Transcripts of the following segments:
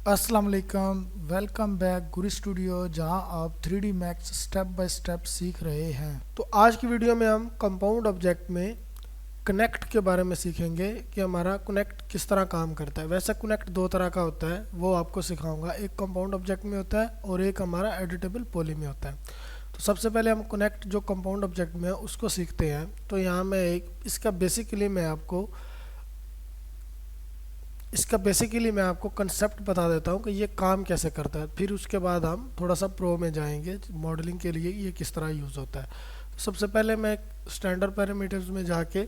अस्सलाम वालेकुम। Welcome back गुरु studio, जहां आप 3D max step by step सीख रहे हैं। तो आज की वीडियो में हम कंपाउंड ऑब्जेक्ट में कनेक्ट के बारे में सीखेंगे कि हमारा कनेक्ट किस तरह काम करता है। वैसे कनेक्ट दो तरह का होता है, वो आपको सिखाऊंगा। एक कंपाउंड ऑब्जेक्ट में होता है और एक हमारा एडिटेबल पॉली में होता है। तो सबसे पहले हम कनेक्ट जो कंपाउंड ऑब्जेक्ट में है उसको सीखते हैं। तो यहाँ मैं इसका बेसिकली मैं आपको कंसेप्ट बता देता हूँ कि ये काम कैसे करता है। फिर उसके बाद हम थोड़ा सा प्रो में जाएंगे, मॉडलिंग के लिए ये किस तरह यूज़ होता है। तो सबसे पहले मैं स्टैंडर्ड पैरामीटर्स में जाके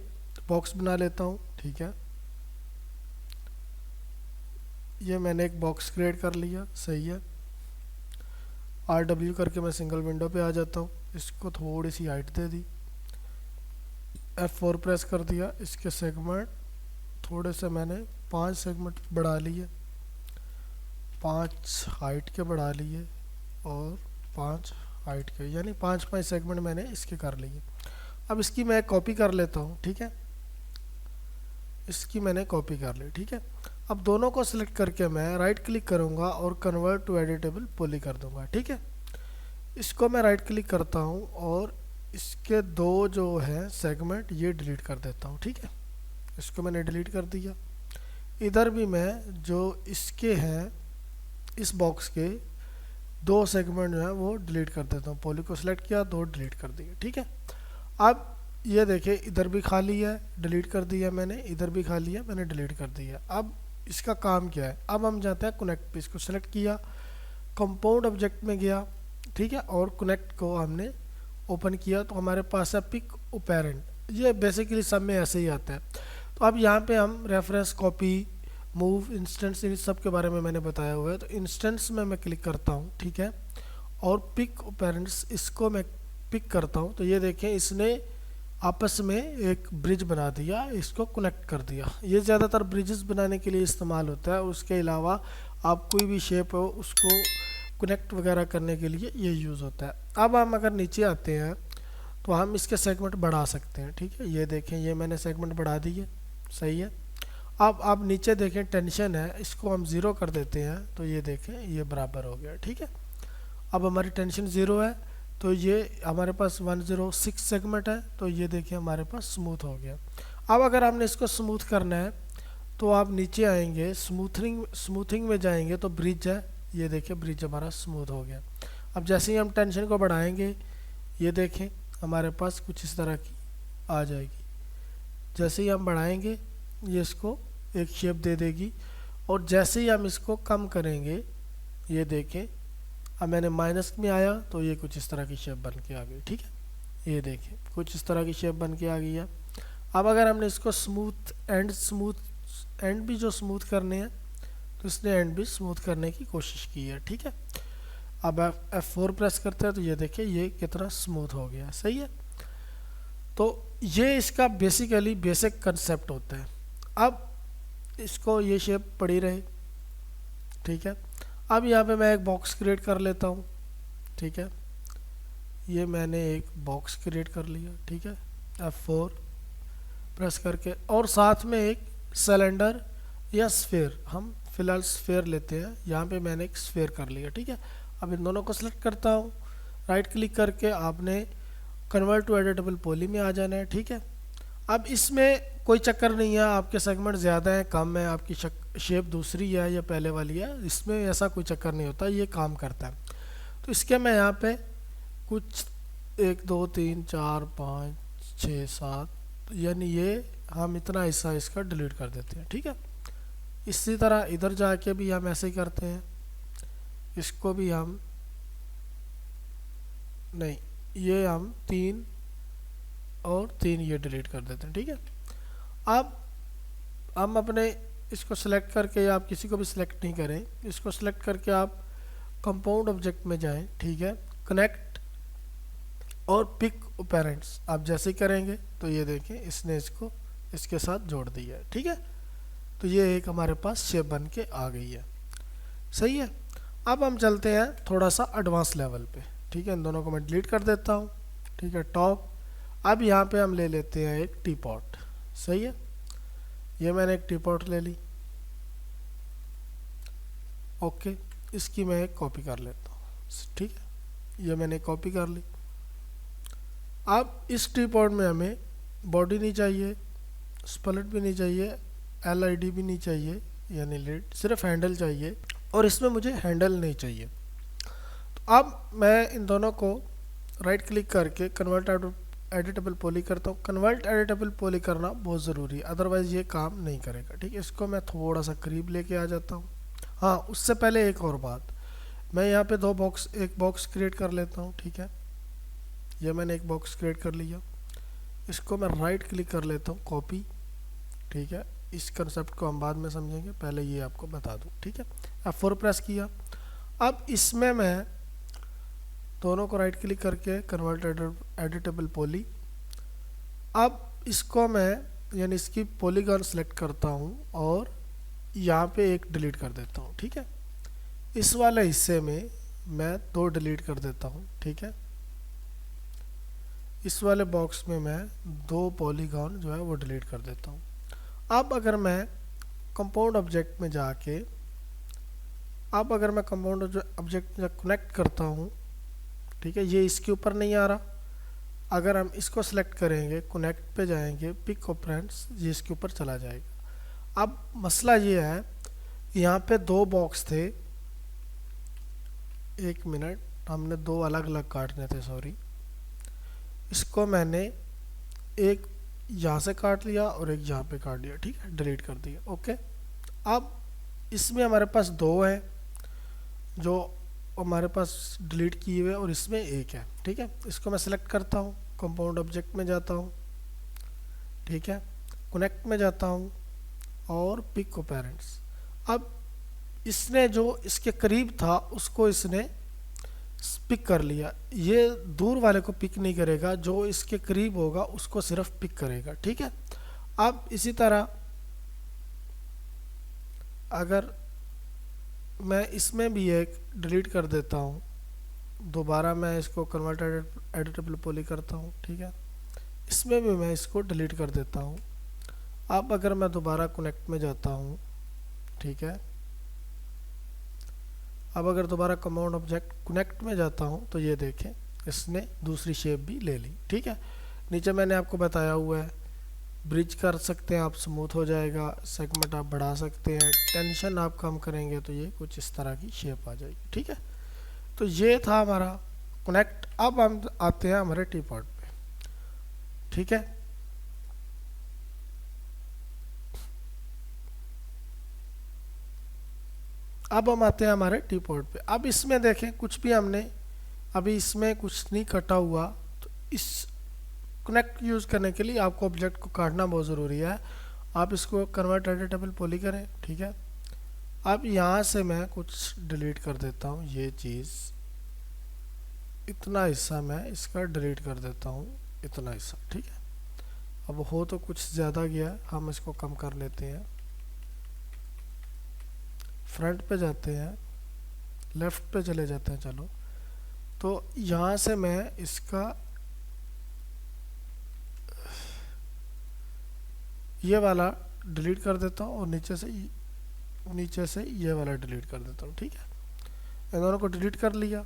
बॉक्स बना लेता हूँ। ठीक है, ये मैंने एक बॉक्स क्रिएट कर लिया, सही है। RW करके मैं सिंगल विंडो पे आ जाता हूँ। इसको थोड़ी सी हाइट दे दी, F4 प्रेस कर दिया। इसके सेगमेंट थोड़े से मैंने 5 सेगमेंट बढ़ा लिए, 5 हाइट के बढ़ा लिए और 5 हाइट के, यानी 5 सेगमेंट मैंने इसके कर लिए। अब इसकी मैं कॉपी कर लेता हूँ। ठीक है, इसकी मैंने कॉपी कर ली। ठीक है, अब दोनों को सिलेक्ट करके मैं राइट क्लिक करूँगा और कन्वर्ट टू एडिटेबल पॉली कर दूँगा। ठीक है, इसको मैं राइट क्लिक करता हूँ और इसके दो जो है सेगमेंट ये डिलीट कर देता हूँ। ठीक है, इसको मैंने डिलीट कर दिया। इधर भी मैं जो इसके हैं, इस बॉक्स के दो सेगमेंट जो है वो डिलीट कर देता हूँ। पॉली को सिलेक्ट किया, दो डिलीट कर दिए। ठीक है, अब ये देखिए इधर भी खाली है, डिलीट कर दिया मैंने, इधर भी खाली है, मैंने डिलीट कर दिया। अब इसका काम क्या है, अब हम जाते हैं कनेक्ट पे। इसको सिलेक्ट किया, कंपाउंड ऑब्जेक्ट में गया, ठीक है, और कनेक्ट को हमने ओपन किया तो हमारे पास है पिक ओपेरेंट। ये बेसिकली सब में ऐसे ही आता है। तो अब यहाँ पे हम रेफरेंस, कॉपी, मूव, इंस्टेंस, इन सब के बारे में मैंने बताया हुआ है। तो इंस्टेंस में मैं क्लिक करता हूँ, ठीक है, और पिक पेरेंट्स, इसको मैं पिक करता हूँ। तो ये देखें इसने आपस में एक ब्रिज बना दिया, इसको कनेक्ट कर दिया। ये ज़्यादातर ब्रिजेस बनाने के लिए इस्तेमाल होता है। उसके अलावा आप कोई भी शेप हो उसको कनेक्ट वगैरह करने के लिए ये यूज़ होता है। अब हम अगर नीचे आते हैं तो हम इसके सेगमेंट बढ़ा सकते हैं। ठीक है, ये देखें ये मैंने सेगमेंट बढ़ा दी है, सही है। अब आप नीचे देखें टेंशन है, इसको हम ज़ीरो कर देते हैं तो ये देखें ये बराबर हो गया। ठीक है, अब हमारी टेंशन ज़ीरो है तो ये हमारे पास 106 सेगमेंट है, तो ये देखिए हमारे पास स्मूथ हो गया। अब अगर हमने इसको स्मूथ करना है तो आप नीचे आएंगे, स्मूथिंग में जाएंगे तो ब्रिज है, ये देखिए ब्रिज हमारा स्मूथ हो गया। अब जैसे ही हम टेंशन को बढ़ाएंगे ये देखें हमारे पास कुछ इस तरह की आ जाएगी। जैसे ही हम बढ़ाएंगे ये इसको एक शेप दे देगी, और जैसे ही हम इसको कम करेंगे ये देखें, अब मैंने माइनस में आया तो ये कुछ इस तरह की शेप बन के आ गई। ठीक है, ये देखें कुछ इस तरह की शेप बन के आ गई है। अब अगर हमने इसको स्मूथ एंड भी जो स्मूथ करने हैं तो इसने एंड भी स्मूथ करने की कोशिश की है। ठीक है, अब F4 प्रेस करते हैं तो ये देखिए ये कितना स्मूथ हो गया, सही है। तो ये इसका बेसिक कंसेप्ट होता है। अब इसको ये शेप पड़ी रहे, ठीक है। अब यहाँ पे मैं एक बॉक्स क्रिएट कर लेता हूँ। ठीक है, ये मैंने एक बॉक्स क्रिएट कर लिया। ठीक है, F4 प्रेस करके, और साथ में एक सिलेंडर या स्फीयर, हम फिलहाल स्फीयर लेते हैं। यहाँ पे मैंने एक स्फीयर कर लिया। ठीक है, अब इन दोनों को सिलेक्ट करता हूँ, राइट क्लिक करके आपने कन्वर्ट टू एडिटेबल पॉली में आ जाना है। ठीक है, अब इसमें कोई चक्कर नहीं है, आपके सेगमेंट ज़्यादा है कम है, आपकी शेप दूसरी है या पहले वाली है, इसमें ऐसा कोई चक्कर नहीं होता, ये काम करता है। तो इसके मैं यहाँ पे कुछ 1 2 3 4 5 6 7, यानी ये हम इतना हिस्सा इसका डिलीट कर देते हैं। ठीक है, इसी तरह इधर जाके भी हम ऐसे ही करते हैं, इसको भी हम नहीं, ये हम 3 और 3 ये डिलीट कर देते हैं। ठीक है, अब हम अपने इसको सिलेक्ट करके, या आप किसी को भी सिलेक्ट नहीं करें, इसको सिलेक्ट करके आप कंपाउंड ऑब्जेक्ट में जाएं। ठीक है, कनेक्ट और पिक पेरेंट्स आप जैसे ही करेंगे तो ये देखें इसने इसको इसके साथ जोड़ दिया है। ठीक है, तो ये एक हमारे पास शेप बन के आ गई है, सही है। अब हम चलते हैं थोड़ा सा एडवांस लेवल पे। ठीक है, इन दोनों को मैं डिलीट कर देता हूँ। ठीक है, टॉप। अब यहाँ पे हम ले लेते हैं एक टी पॉट, सही है। ये मैंने एक टी पॉट ले ली, ओके, इसकी मैं एक कॉपी कर लेता हूँ, ठीक है, ये मैंने कॉपी कर ली। अब इस टी पॉड में हमें बॉडी नहीं चाहिए, स्पलेट भी नहीं चाहिए, LID भी नहीं चाहिए यानी लिड, सिर्फ हैंडल चाहिए, और इसमें मुझे हैंडल नहीं चाहिए। तो अब मैं इन दोनों को राइट क्लिक करके कन्वर्ट एडिटेबल पॉली करता हूँ। कन्वर्ट एडिटेबल पॉली करना बहुत ज़रूरी है, अदरवाइज़ ये काम नहीं करेगा, ठीक है। इसको मैं थोड़ा सा करीब लेके आ जाता हूँ। हाँ, उससे पहले एक और बात, मैं यहाँ पे एक बॉक्स क्रिएट कर लेता हूँ, ठीक है। ये मैंने एक बॉक्स क्रिएट कर लिया, इसको मैं राइट क्लिक कर लेता हूँ, कॉपी, ठीक है। इस कंसेप्ट को हम बाद में समझेंगे, पहले ये आपको बता दूँ, ठीक है। F4 प्रेस किया। अब इसमें मैं दोनों को राइट क्लिक करके कन्वर्ट एडिटेबल पॉली, अब इसको मैं यानी इसकी पॉलीगॉन सेलेक्ट करता हूँ और यहाँ पे एक डिलीट कर देता हूँ, ठीक है। इस वाले हिस्से में मैं 2 डिलीट कर देता हूँ, ठीक है। इस वाले बॉक्स में मैं 2 पॉलीगॉन जो है वो डिलीट कर देता हूँ। अब अगर मैं कंपाउंड ऑब्जेक्ट में जाके कंपाउंड ऑब्जेक्ट में कनेक्ट करता हूँ, ठीक है, ये इसके ऊपर नहीं आ रहा। अगर हम इसको सेलेक्ट करेंगे, कनेक्ट पे जाएंगे, पिक ऑपरेंड्स, ये इसके ऊपर चला जाएगा। अब मसला ये है, यहाँ पे 2 बॉक्स थे, 1 मिनट, हमने 2 अलग अलग काटने थे, सॉरी। इसको मैंने एक यहाँ से काट लिया और एक यहाँ पे काट दिया, ठीक है, डिलीट कर दिया, ओके। अब इसमें हमारे पास 2 हैं जो हमारे पास डिलीट किए हुए, और इसमें एक है, ठीक है। इसको मैं सेलेक्ट करता हूँ, कंपाउंड ऑब्जेक्ट में जाता हूँ, ठीक है, कनेक्ट में जाता हूँ और पिक ऑपरेंड्स। अब इसने जो इसके करीब था उसको इसने पिक कर लिया, ये दूर वाले को पिक नहीं करेगा, जो इसके करीब होगा उसको सिर्फ पिक करेगा, ठीक है। अब इसी तरह अगर मैं इसमें भी एक डिलीट कर देता हूँ, दोबारा मैं इसको कन्वर्ट एडिटेबल पॉली करता हूँ, ठीक है, इसमें भी मैं इसको डिलीट कर देता हूँ। अब अगर मैं दोबारा कनेक्ट में जाता हूँ, ठीक है, अब अगर दोबारा कंपाउंड ऑब्जेक्ट कनेक्ट में जाता हूँ तो ये देखें इसने दूसरी शेप भी ले ली, ठीक है। नीचे मैंने आपको बताया हुआ है, ब्रिज कर सकते हैं आप, स्मूथ हो जाएगा, सेगमेंट आप बढ़ा सकते हैं, टेंशन आप कम करेंगे तो ये कुछ इस तरह की शेप आ जाएगी, ठीक है। तो ये था हमारा कनेक्ट। अब हम आते हैं हमारे टी पॉट पे, ठीक है। अब हम आते हैं हमारे टी पॉट पे। अब इसमें देखें कुछ भी हमने अभी इसमें कुछ नहीं कटा हुआ, तो इस कनेक्ट यूज़ करने के लिए आपको ऑब्जेक्ट को काटना बहुत ज़रूरी है। आप इसको कन्वर्ट एडिटेबल पॉली करें, ठीक है। अब यहाँ से मैं कुछ डिलीट कर देता हूँ, ये चीज़, इतना हिस्सा मैं इसका डिलीट कर देता हूँ, इतना हिस्सा, ठीक है। अब हो तो कुछ ज़्यादा गया, हम इसको कम कर लेते हैं। फ्रंट पे जाते हैं, लेफ़्ट पे चले जाते हैं, चलो। तो यहाँ से मैं इसका ये वाला डिलीट कर देता हूँ और नीचे से ये वाला डिलीट कर देता हूँ, ठीक है। इन दोनों को डिलीट कर लिया।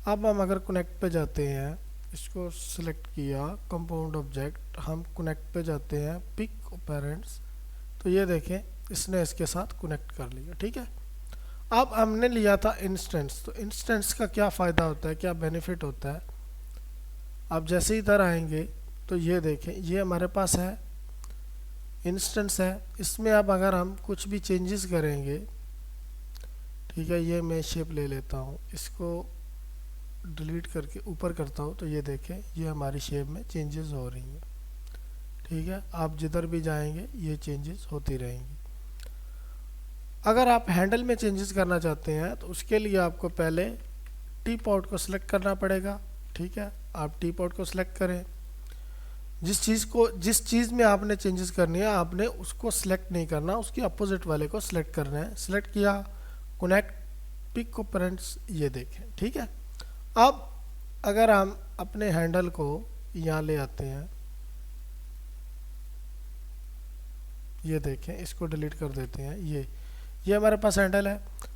अब हम अगर कनेक्ट पे जाते हैं, इसको सिलेक्ट किया, कंपाउंड ऑब्जेक्ट, हम कनेक्ट पे जाते हैं, पिक ऑपरेंड्स, तो ये देखें इसने इसके साथ कनेक्ट कर लिया, ठीक है। अब हमने लिया था इंस्टेंस, तो इंस्टेंस का क्या फ़ायदा होता है, क्या बेनिफिट होता है। अब जैसे ही इधर आएंगे तो ये देखें, ये हमारे पास है, इंस्टेंस है। इसमें अब अगर हम कुछ भी चेंजेस करेंगे, ठीक है, ये मैं शेप ले लेता हूँ, इसको डिलीट करके ऊपर करता हूँ, तो ये देखें ये हमारी शेप में चेंजेस हो रही हैं, ठीक है। आप जिधर भी जाएंगे ये चेंजेस होती रहेंगी। अगर आप हैंडल में चेंजेस करना चाहते हैं तो उसके लिए आपको पहले टी पॉट को सिलेक्ट करना पड़ेगा, ठीक है। आप टी पॉट को सिलेक्ट करें, जिस चीज़ में आपने चेंजेस करनी है आपने उसको सिलेक्ट नहीं करना, उसके अपोजिट वाले को सिलेक्ट करना है। सिलेक्ट किया, कनेक्ट, पिक ऑपरेंड्स, ये देखें, ठीक है। अब अगर हम अपने हैंडल को यहाँ ले आते हैं, ये देखें, इसको डिलीट कर देते हैं, ये हमारे पास हैंडल है।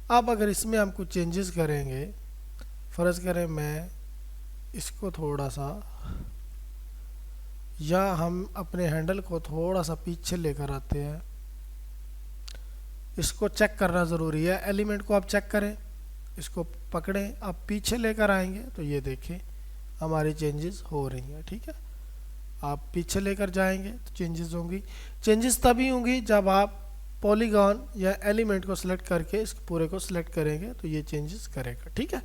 अब अगर इसमें हम कुछ चेंजेस करेंगे, फ़र्ज़ करें मैं इसको थोड़ा सा, या हम अपने हैंडल को थोड़ा सा पीछे लेकर आते हैं, इसको चेक करना ज़रूरी है। एलिमेंट को आप चेक करें, इसको पकड़ें, आप पीछे लेकर आएंगे तो ये देखें हमारी चेंजेस हो रही हैं। ठीक है, आप पीछे लेकर जाएंगे तो चेंजेस होंगी। चेंजेस तभी होंगी जब आप पॉलीगॉन या एलिमेंट को सिलेक्ट करके इस पूरे को सिलेक्ट करेंगे तो ये चेंजेस करेगा। ठीक है,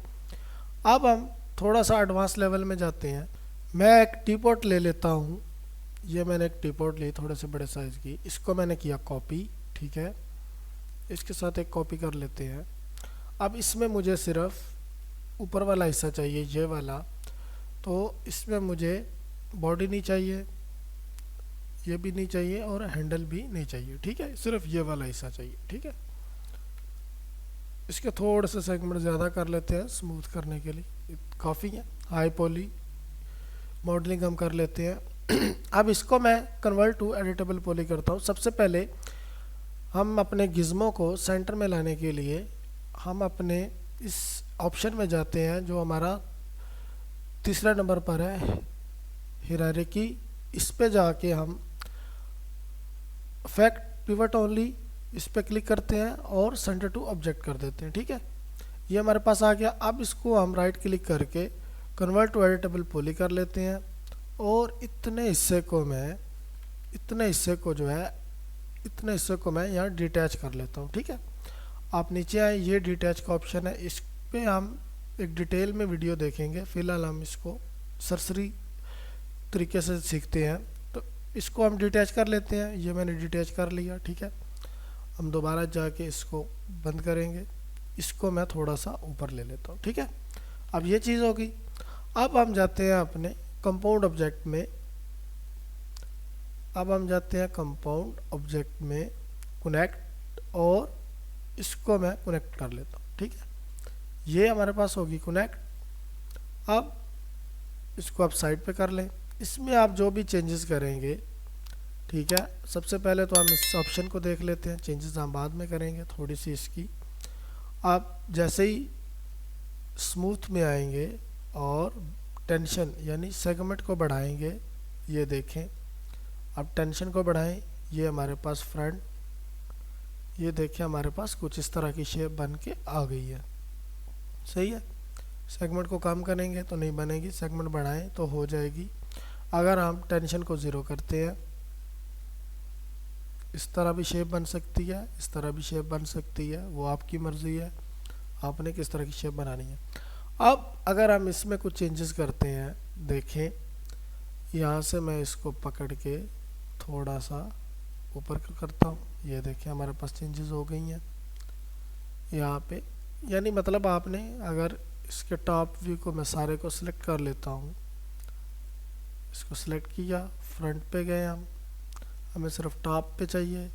अब हम थोड़ा सा एडवांस लेवल में जाते हैं। मैं एक टीपॉट ले लेता हूँ, ये मैंने एक टीपॉट ली थोड़े से बड़े साइज़ की, इसको मैंने किया कॉपी। ठीक है, इसके साथ एक कॉपी कर लेते हैं। अब इसमें मुझे सिर्फ ऊपर वाला हिस्सा चाहिए, ये वाला, तो इसमें मुझे बॉडी नहीं चाहिए, ये भी नहीं चाहिए और हैंडल भी नहीं चाहिए। ठीक है, सिर्फ ये वाला हिस्सा चाहिए। ठीक है, इसके थोड़े से सेगमेंट ज़्यादा कर लेते हैं स्मूथ करने के लिए, काफ़ी है। हाई पॉली मॉडलिंग हम कर लेते हैं। अब इसको मैं कन्वर्ट टू एडिटेबल पॉली करता हूँ। सबसे पहले हम अपने गिज़्मो को सेंटर में लाने के लिए हम अपने इस ऑप्शन में जाते हैं जो हमारा तीसरा नंबर पर है, हायरार्की। इस पे जाके हम फैक्ट पिवट ओनली इस पे क्लिक करते हैं और सेंटर टू ऑब्जेक्ट कर देते हैं। ठीक है, ये हमारे पास आ गया। अब इसको हम राइट क्लिक करके कन्वर्ट टू एडिटेबल पॉली कर लेते हैं और इतने हिस्से को मैं यहाँ डिटैच कर लेता हूँ। ठीक है, आप नीचे आए, ये डिटैच का ऑप्शन है, इस पे हम एक डिटेल में वीडियो देखेंगे। फ़िलहाल हम इसको सरसरी तरीके से सीखते हैं, तो इसको हम डिटैच कर लेते हैं। ये मैंने डिटैच कर लिया। ठीक है, हम दोबारा जाके इसको बंद करेंगे, इसको मैं थोड़ा सा ऊपर ले लेता हूँ। ठीक है, अब ये चीज़ होगी। अब हम जाते हैं अपने कंपाउंड ऑब्जेक्ट में, कनेक्ट, और इसको मैं कनेक्ट कर लेता हूँ। ठीक है, ये हमारे पास होगी कनेक्ट। अब इसको आप साइड पे कर लें, इसमें आप जो भी चेंजेस करेंगे। ठीक है, सबसे पहले तो हम इस ऑप्शन को देख लेते हैं, चेंजेस हम बाद में करेंगे थोड़ी सी इसकी। आप जैसे ही स्मूथ में आएंगे और टेंशन यानी सेगमेंट को बढ़ाएंगे, ये देखें, अब टेंशन को बढ़ाएं, ये हमारे पास फ्रंट, ये देखें हमारे पास कुछ इस तरह की शेप बन के आ गई है। सही है, सेगमेंट को कम करेंगे तो नहीं बनेगी, सेगमेंट बढ़ाएं तो हो जाएगी। अगर हम टेंशन को ज़ीरो करते हैं, इस तरह भी शेप बन सकती है, इस तरह भी शेप बन सकती है, वो आपकी मर्ज़ी है, आपने किस तरह की शेप बनानी है। अब अगर हम इसमें कुछ चेंजेस करते हैं, देखें यहाँ से मैं इसको पकड़ के थोड़ा सा ऊपर करता हूँ, ये देखें हमारे पास चेंजेस हो गई हैं यहाँ पे। यानी मतलब आपने अगर इसके टॉप व्यू को मैं सारे को सिलेक्ट कर लेता हूँ, इसको सिलेक्ट किया, फ्रंट पे गए हम, हमें सिर्फ टॉप पे चाहिए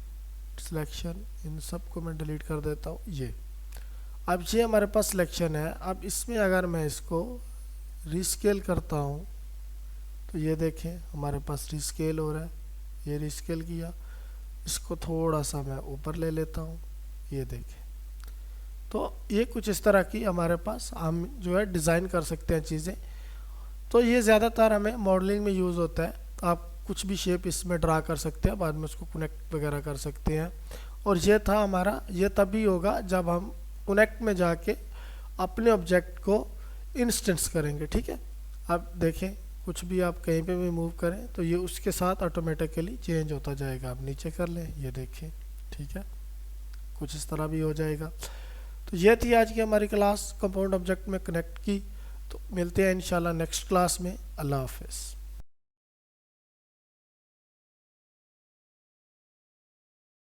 सिलेक्शन, इन सब को मैं डिलीट कर देता हूँ। ये अब ये हमारे पास सिलेक्शन है। अब इसमें अगर मैं इसको रीस्केल करता हूँ तो ये देखें हमारे पास रीस्केल हो रहा है, ये रीस्केल किया, इसको थोड़ा सा मैं ऊपर ले लेता हूँ, ये देखें। तो ये कुछ इस तरह की हमारे पास हम जो है डिज़ाइन कर सकते हैं चीज़ें। तो ये ज़्यादातर हमें मॉडलिंग में यूज़ होता है। आप कुछ भी शेप इसमें ड्रा कर सकते हैं, बाद में उसको कनेक्ट वगैरह कर सकते हैं। और ये था हमारा, ये तभी होगा जब हम कनेक्ट में जाके अपने ऑब्जेक्ट को इंस्टेंस करेंगे। ठीक है, अब देखें कुछ भी आप कहीं पे भी मूव करें तो ये उसके साथ ऑटोमेटिकली चेंज होता जाएगा। आप नीचे कर लें, ये देखें, ठीक है, कुछ इस तरह भी हो जाएगा। तो ये थी आज की हमारी क्लास कंपाउंड ऑब्जेक्ट में कनेक्ट की। तो मिलते हैं इंशाल्लाह नेक्स्ट क्लास में। अल्लाह हाफ़िज़।